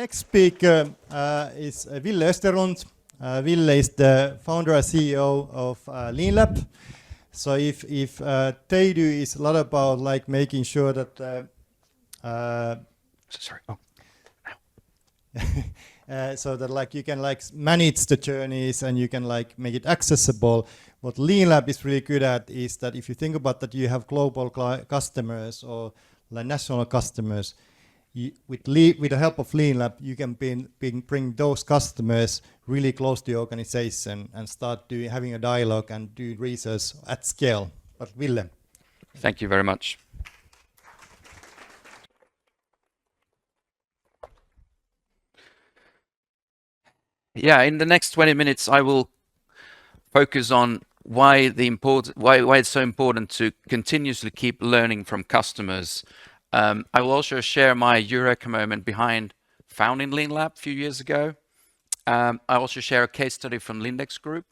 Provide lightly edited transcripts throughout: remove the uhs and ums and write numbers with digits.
next speaker is Ville Österlund. Ville is the founder and CEO of LeanLab. So if they do is a lot about like making sure that so that like you can like manage the journeys and you can like make it accessible. What LeanLab is really good at is that if you think about that you have global customers or like national customers, with the help of LeanLab, you can bring those customers really close to the organization and start having a dialogue and do research at scale. But Ville. Thank you very much. Yeah, in the next 20 minutes, I will focus on why it's so important to continuously keep learning from customers. I will also share my Eureka moment behind founding LeanLab a few years ago. I also share a case study from Lindex Group,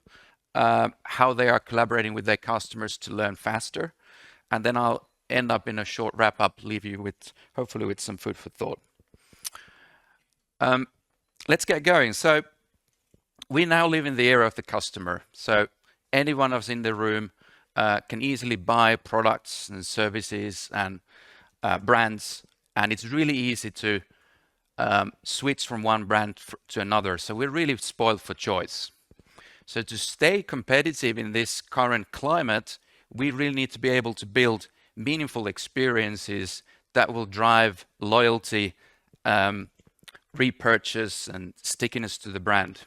how they are collaborating with their customers to learn faster. And then I'll end up in a short wrap-up, leave you with, hopefully with some food for thought. Let's get going. So we now live in the era of the customer. So any one of us in the room can easily buy products and services and brands, and it's really easy to switch from one brand to another. So we're really spoiled for choice. So to stay competitive in this current climate, we really need to be able to build meaningful experiences that will drive loyalty, repurchase, and stickiness to the brand.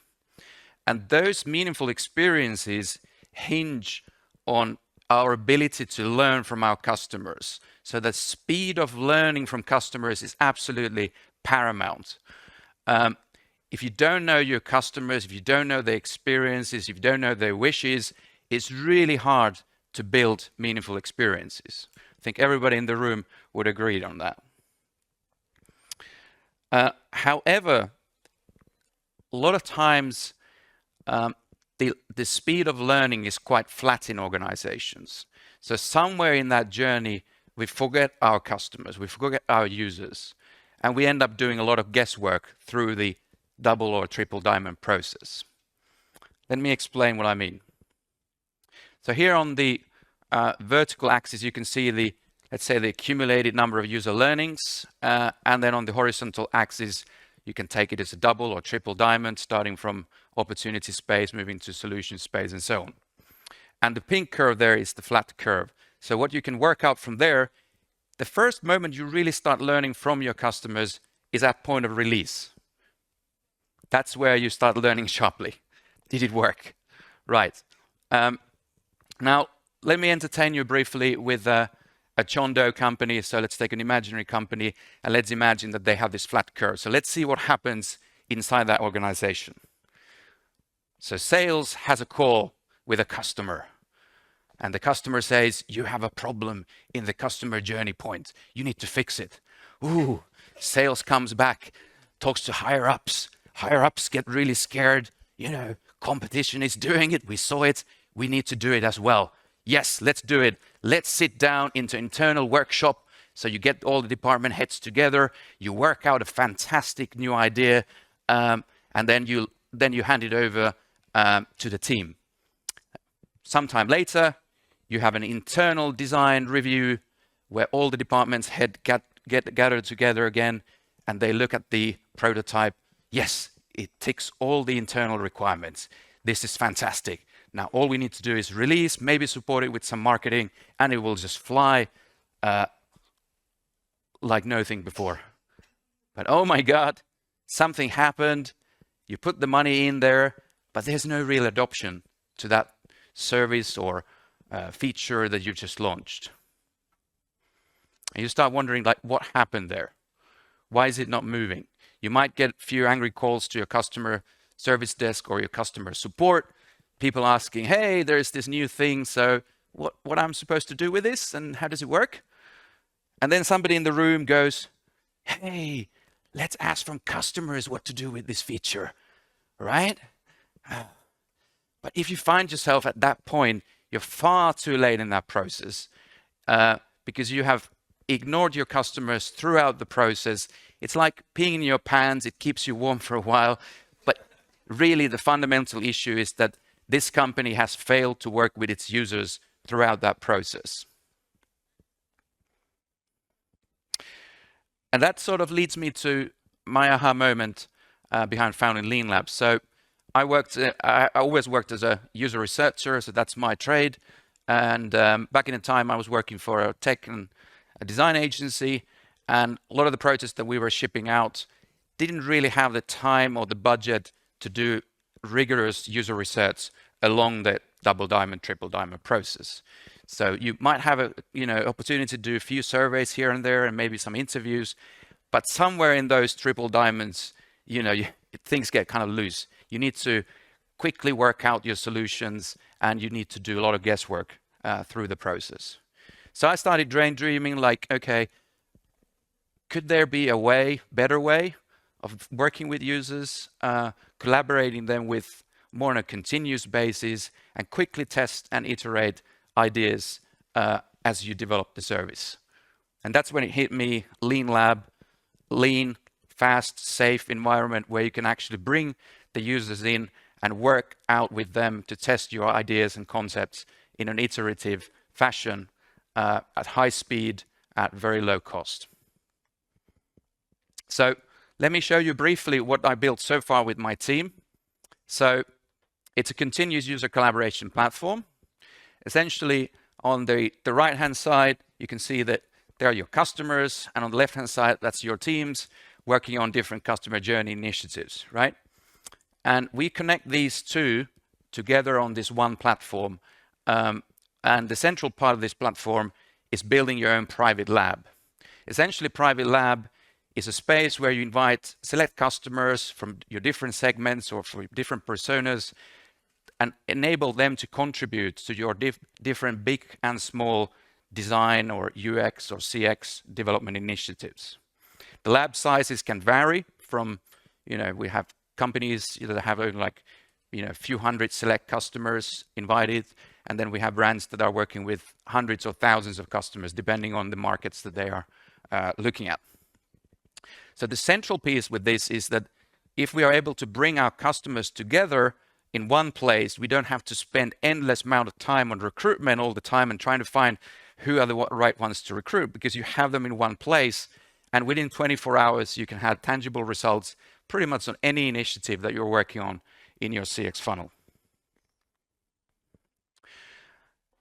And those meaningful experiences hinge on our ability to learn from our customers. So the speed of learning from customers is absolutely paramount. If you don't know your customers, if you don't know their experiences, if you don't know their wishes, it's really hard to build meaningful experiences. I think everybody in the room would agree on that. However, a lot of times, the speed of learning is quite flat in organizations. So somewhere in that journey, we forget our customers, we forget our users, and we end up doing a lot of guesswork through the double or triple diamond process. Let me explain what I mean. So here on the vertical axis, you can see the, let's say, the accumulated number of user learnings, and then on the horizontal axis, you can take it as a double or triple diamond, starting from opportunity space, moving to solution space, and so on. And the pink curve there is the flat curve. So what you can work out from there, the first moment you really start learning from your customers is at point of release. That's where you start learning sharply. Did it work? Right. Now, let me entertain you briefly with a John Doe company. So let's take an imaginary company and let's imagine that they have this flat curve. So let's see what happens inside that organization. So sales has a call with a customer, and the customer says, you have a problem in the customer journey point. You need to fix it. Ooh, sales comes back, talks to higher ups. Higher ups get really scared. You know, competition is doing it. We saw it. We need to do it as well. Yes, let's do it. Let's sit down into internal workshop. So you get all the department heads together. You work out a fantastic new idea, and then you hand it over to the team. Sometime later, you have an internal design review where all the departments head get gathered together again, and they look at the prototype. Yes, it ticks all the internal requirements. This is fantastic. Now all we need to do is release, maybe support it with some marketing, and it will just fly like nothing before. But oh my God, something happened. You put the money in there, but there's no real adoption to that service or feature that you just launched. And you start wondering, like, what happened there? Why is it not moving? You might get a few angry calls to your customer service desk or your customer support, people asking, hey, there's this new thing, so what I'm supposed to do with this and how does it work? And then somebody in the room goes, hey, let's ask from customers what to do with this feature, right? But if you find yourself at that point, you're far too late in that process because you have ignored your customers throughout the process. it's like peeing in your pants. It keeps you warm for a while. But really, the fundamental issue is that this company has failed to work with its users throughout that process. And that sort of leads me to my aha moment behind founding Lean Labs. So I always worked as a user researcher, so that's my trade. And back in the time, I was working for a tech and a design agency, and a lot of the projects that we were shipping out didn't really have the time or the budget to do rigorous user research along the double diamond, triple diamond process. So you might have a opportunity to do a few surveys here and there and maybe some interviews, but somewhere in those triple diamonds, things get kind of loose. You need to quickly work out your solutions, and you need to do a lot of guesswork through the process. So I started daydreaming, like, okay, could there be a better way of working with users, collaborating them with more on a continuous basis, and quickly test and iterate ideas as you develop the service. And that's when it hit me, Lean Lab, lean, fast, safe environment where you can actually bring the users in and work out with them to test your ideas and concepts in an iterative fashion at high speed, at very low cost. So let me show you briefly what I built so far with my team. So it's a continuous user collaboration platform. Essentially, on the right-hand side, you can see that there are your customers, and on the left-hand side, that's your teams working on different customer journey initiatives, right? And we connect these two together on this one platform. And the central part of this platform is building your own private lab. Essentially, private lab is a space where you invite select customers from your different segments or for different personas and enable them to contribute to your different big and small design or UX or CX development initiatives. The lab sizes can vary from, we have companies that have only like, a few hundred select customers invited, and then we have brands that are working with hundreds or thousands of customers, depending on the markets that they are looking at. So the central piece with this is that if we are able to bring our customers together in one place, we don't have to spend endless amount of time on recruitment all the time and trying to find who are the right ones to recruit, because you have them in one place, and within 24 hours, you can have tangible results pretty much on any initiative that you're working on in your CX funnel.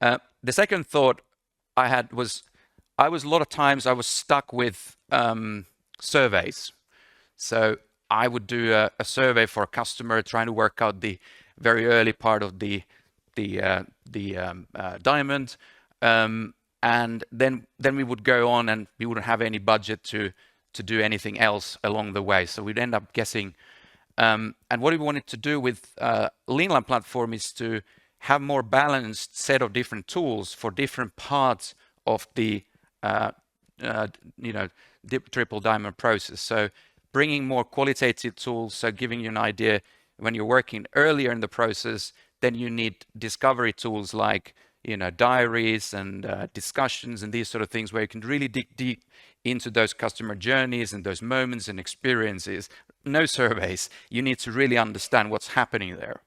The second thought I had was, a lot of times I was stuck with surveys. So I would do a survey for a customer, trying to work out the very early part of the diamond, and then we would go on, and we wouldn't have any budget to do anything else along the way. So we'd end up guessing. And what we wanted to do with Lean Lab platform is to have more balanced set of different tools for different parts of the triple diamond process. So bringing more qualitative tools, so giving you an idea when you're working earlier in the process, then you need discovery tools like diaries and discussions and these sort of things, where you can really dig deep into those customer journeys and those moments and experiences. No surveys. You need to really understand what's happening there.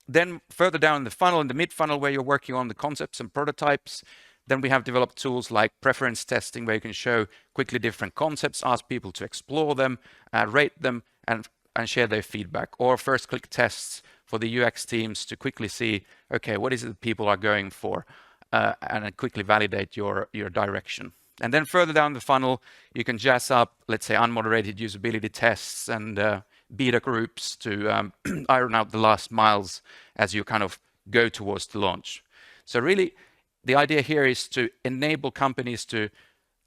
Then further down the funnel, in the mid-funnel, where you're working on the concepts and prototypes, then we have developed tools like preference testing, where you can show quickly different concepts, ask people to explore them, rate them, and share their feedback. Or first click tests for the UX teams to quickly see, okay, what is it that people are going for, and then quickly validate your direction. And then further down the funnel, you can jazz up, let's say, unmoderated usability tests and beta groups to iron out the last miles as you kind of go towards the launch. So really, the idea here is to enable companies to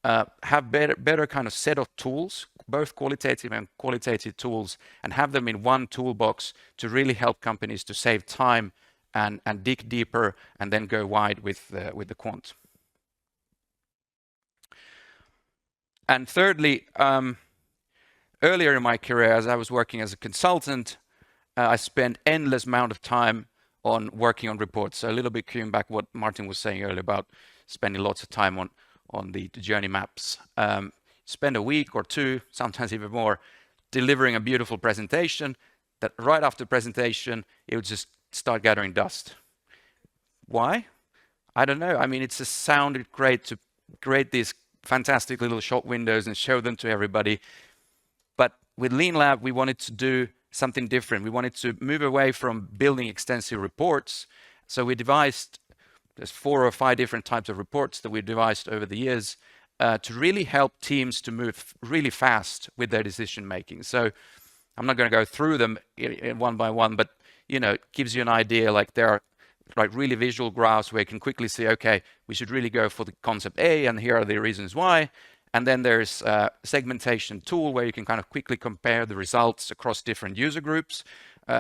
have better kind of set of tools, both qualitative and quantitative tools, and have them in one toolbox to really help companies to save time and dig deeper and then go wide with the quant. And thirdly, earlier in my career, as I was working as a consultant, I spent endless amount of time on working on reports. So a little bit coming back what Martin was saying earlier about spending lots of time on the journey maps. spend a week or two, sometimes even more, delivering a beautiful presentation that right after presentation, it would just start gathering dust. Why? I don't know. I mean, it just sounded great to create these fantastic little shop windows and show them to everybody. But with Lean Lab, we wanted to do something different. We wanted to move away from building extensive reports. So we devised, there's 4 or 5 different types of reports that we devised over the years to really help teams to move really fast with their decision making. So I'm not going to go through them one by one, but it gives you an idea. Like there are like really visual graphs where you can quickly see, okay, we should really go for the concept A, and here are the reasons why. And then there's a segmentation tool where you can kind of quickly compare the results across different user groups.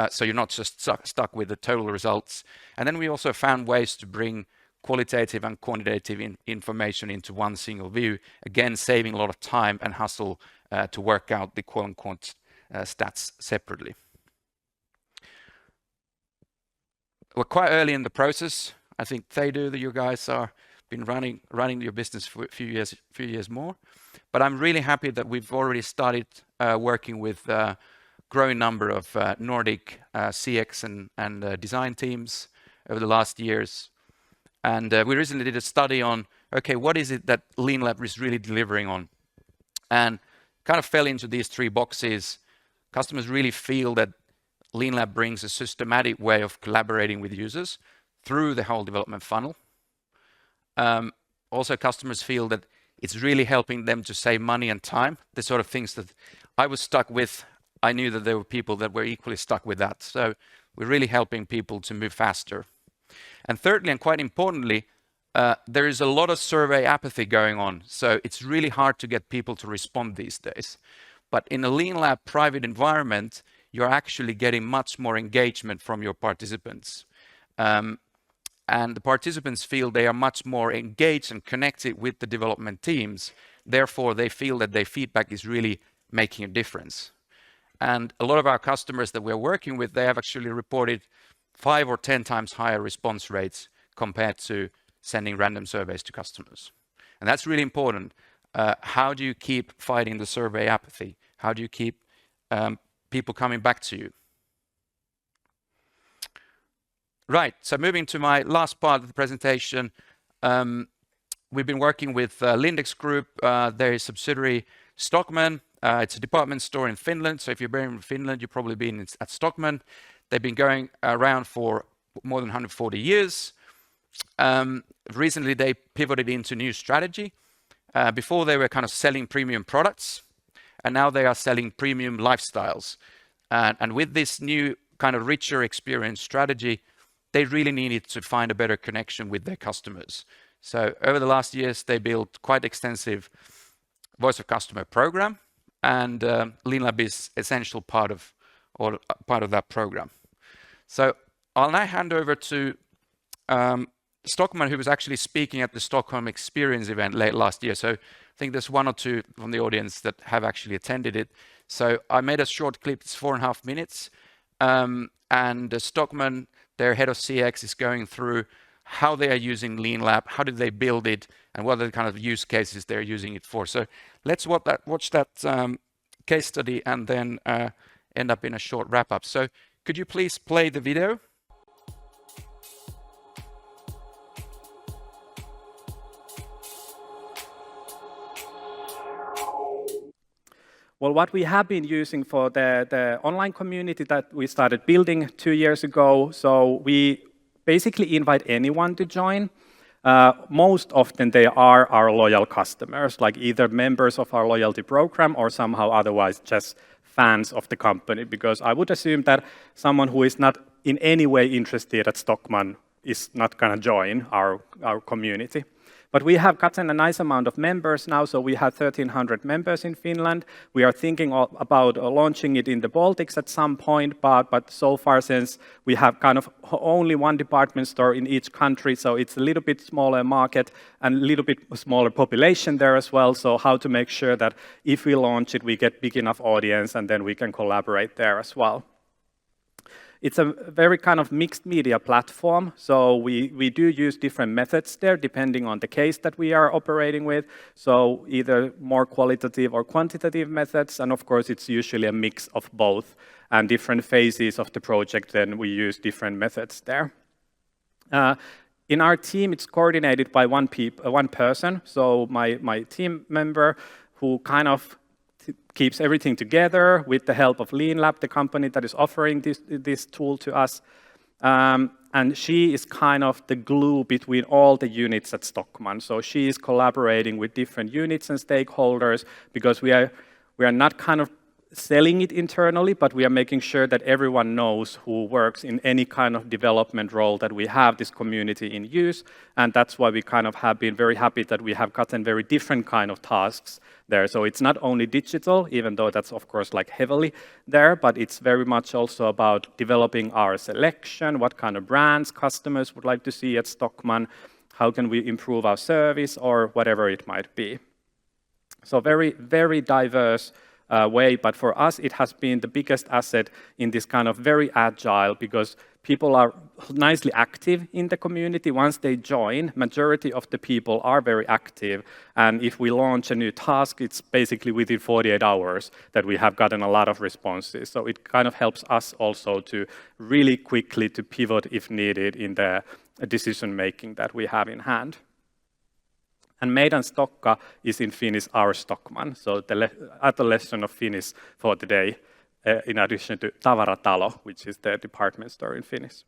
So you're not just stuck with the total results. And then we also found ways to bring qualitative and quantitative information into one single view, again, saving a lot of time and hustle to work out the quote unquote stats separately. We're quite early in the process. I think Theodor, that you guys are been running your business for a few years more. But I'm really happy that we've already started working with a growing number of Nordic CX and design teams over the last years. And we recently did a study on, okay, what is it that Lean Lab is really delivering on? And kind of fell into these 3 boxes. Customers really feel that Lean Lab brings a systematic way of collaborating with users through the whole development funnel. Also, customers feel that it's really helping them to save money and time, the sort of things that I was stuck with. I knew that there were people that were equally stuck with that. So we're really helping people to move faster. And thirdly, and quite importantly, there is a lot of survey apathy going on. So it's really hard to get people to respond these days. But in a Lean Lab private environment, you're actually getting much more engagement from your participants. And the participants feel they are much more engaged and connected with the development teams. Therefore, they feel that their feedback is really making a difference. And a lot of our customers that we're working with, they have actually reported 5 or 10 times higher response rates compared to sending random surveys to customers. And that's really important. How do you keep fighting the survey apathy? How do you keep people coming back to you? Right, so moving to my last part of the presentation, we've been working with Lindex Group, their subsidiary Stockmann. It's a department store in Finland, so if you're in Finland, you've probably been at Stockmann. They've been going around for more than 140 years. Recently, they pivoted into new strategy. Before, they were kind of selling premium products, and now they are selling premium lifestyles. And with this new kind of richer experience strategy, they really needed to find a better connection with their customers. So over the last years, they built quite extensive voice of customer program, and Lean Lab is essential part of that program. So I'll now hand over to Stockmann, who was actually speaking at the Stockholm Experience event late last year. So I think there's 1 or 2 from the audience that have actually attended it. So I made a short clip, it's 4.5 minutes. And Stockmann, their head of CX, is going through how they are using Lean Lab, how did they build it, and what are the kind of use cases they're using it for. So let's watch that case study and then end up in a short wrap-up. So could you please play the video? Well, what we have been using for the online community that we started building 2 years ago, so we basically invite anyone to join. Most often they are our loyal customers, like either members of our loyalty program or somehow otherwise just fans of the company, because I would assume that someone who is not in any way interested at Stockmann is not going to join our community. But we have gotten a nice amount of members now, so we have 1,300 members in Finland. We are thinking about launching it in the Baltics at some point, but so far, since we have kind of only one department store in each country, so it's a little bit smaller market and a little bit smaller population there as well, so how to make sure that if we launch it, we get big enough audience and then we can collaborate there as well. It's a very kind of mixed media platform, so we do use different methods there depending on the case that we are operating with. So either more qualitative or quantitative methods, and of course it's usually a mix of both. And different phases of the project, then we use different methods there. In our team, it's coordinated by one person, so my team member who kind of keeps everything together with the help of Lean Lab, the company that is offering this tool to us. And she is kind of the glue between all the units at Stockmann. So she is collaborating with different units and stakeholders because we are not kind of selling it internally, but we are making sure that everyone knows who works in any kind of development role that we have this community in use. And that's why we kind of have been very happy that we have gotten very different kind of tasks there. So it's not only digital, even though that's of course like heavily there, but it's very much also about developing our selection, what kind of brands customers would like to see at Stockmann, how can we improve our service or whatever it might be. So very, very diverse way, but for us it has been the biggest asset in this kind of very agile, because people are nicely active in the community. Once they join, majority of the people are very active, and if we launch a new task, it's basically within 48 hours that we have gotten a lot of responses. So it kind of helps us also to really quickly to pivot if needed in the decision making that we have in hand. And meidän stokka is in Finnish our Stockmann, so the other lesson of Finnish for today, in addition to tavaratalo, which is the department store in Finnish.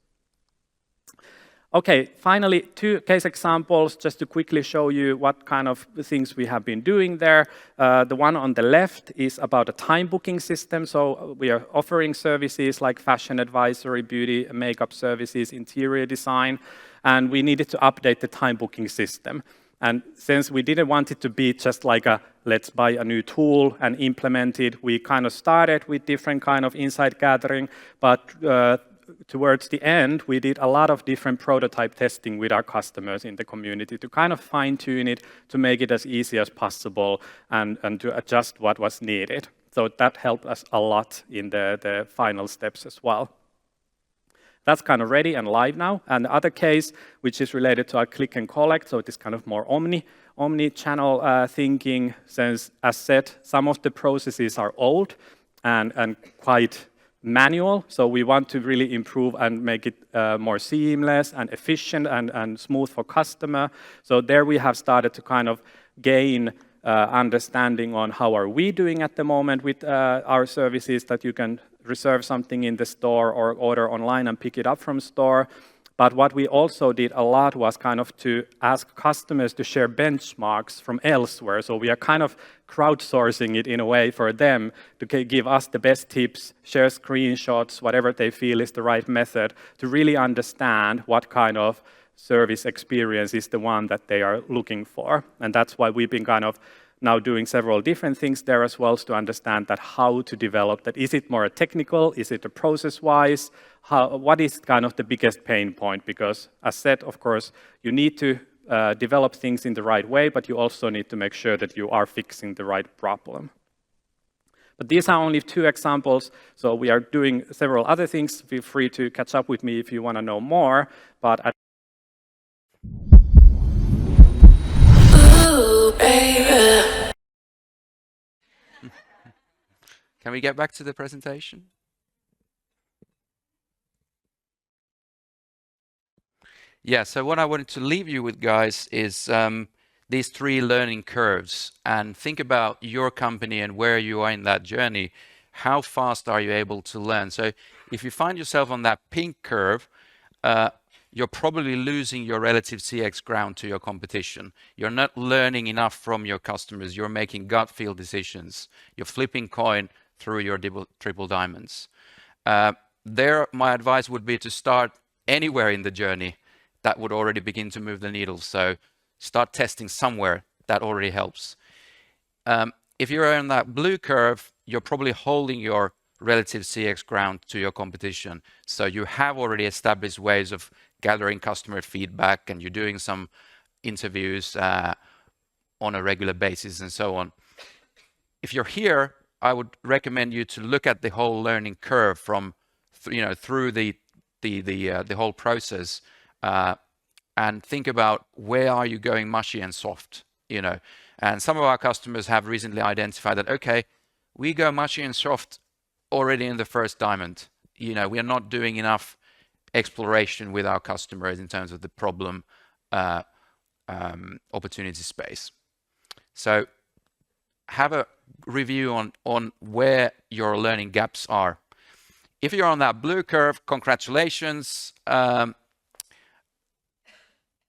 Okay, finally, 2 case examples just to quickly show you what kind of things we have been doing there. The one on the left is about a time booking system. So we are offering services like fashion advisory, beauty, makeup services, interior design, and we needed to update the time booking system. And since we didn't want it to be just like a, let's buy a new tool and implement it, we kind of started with different kind of insight gathering, but towards the end, we did a lot of different prototype testing with our customers in the community to kind of fine-tune it, to make it as easy as possible and to adjust what was needed. So that helped us a lot in the final steps as well. That's kind of ready and live now. And the other case, which is related to our click and collect, so it is kind of more omni-channel thinking, since, as said, some of the processes are old and quite manual. So we want to really improve and make it more seamless and efficient and smooth for customer. So there we have started to kind of gain understanding on how are we doing at the moment with our services, that you can reserve something in the store or order online and pick it up from store. But what we also did a lot was kind of to ask customers to share benchmarks from elsewhere. So we are kind of crowdsourcing it in a way for them to give us the best tips, share screenshots, whatever they feel is the right method, to really understand what kind of service experience is the one that they are looking for. And that's why we've been kind of now doing several different things there as well, to understand that how to develop that. Is it more technical? Is it a process-wise? What is kind of the biggest pain point? Because as said, of course, you need to develop things in the right way, but you also need to make sure that you are fixing the right problem. But these are only 2 examples, so we are doing several other things. Feel free to catch up with me if you want to know more. But Ooh, baby. Can we get back to the presentation? Yeah, so what I wanted to leave you with, guys, is these 3 learning curves, and think about your company and where you are in that journey. How fast are you able to learn? So if you find yourself on that pink curve, you're probably losing your relative CX ground to your competition. You're not learning enough from your customers. You're making gut feel decisions. You're flipping coin through your triple diamonds. There, my advice would be to start anywhere in the journey that would already begin to move the needle. So start testing somewhere. That already helps. If you're on that blue curve, you're probably holding your relative CX ground to your competition. So you have already established ways of gathering customer feedback, and you're doing some interviews on a regular basis and so on. If you're here, I would recommend you to look at the whole learning curve from through the whole process, and think about where are you going mushy and soft, And some of our customers have recently identified that, okay, we go mushy and soft already in the first diamond. We are not doing enough exploration with our customers in terms of the problem opportunity space. So have a review on where your learning gaps are. If you're on that blue curve, congratulations.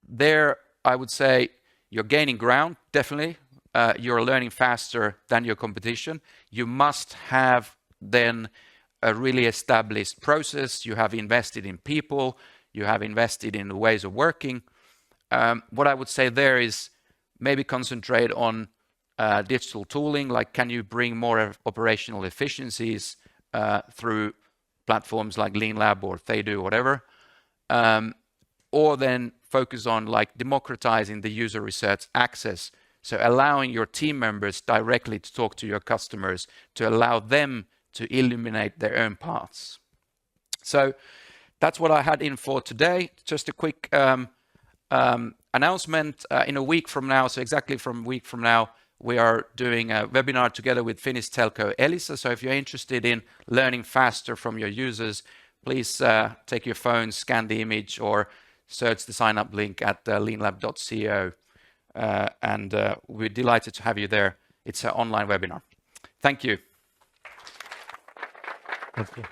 There, I would say you're gaining ground, definitely. You're learning faster than your competition. You must have then a really established process. You have invested in people. You have invested in the ways of working. What I would say there is maybe concentrate on digital tooling, like can you bring more operational efficiencies through platforms like Lean Lab or They-Do, whatever. Or then focus on like democratizing the user research access. So allowing your team members directly to talk to your customers, to allow them to illuminate their own paths. So that's what I had in for today. Just a quick announcement. In a week from now, so exactly from a week from now, we are doing a webinar together with Finnish telco Elisa. So if you're interested in learning faster from your users, please take your phone, scan the image, or search the sign up link at leanlab.co. And we're delighted to have you there. It's an online webinar. Thank you. Thank you.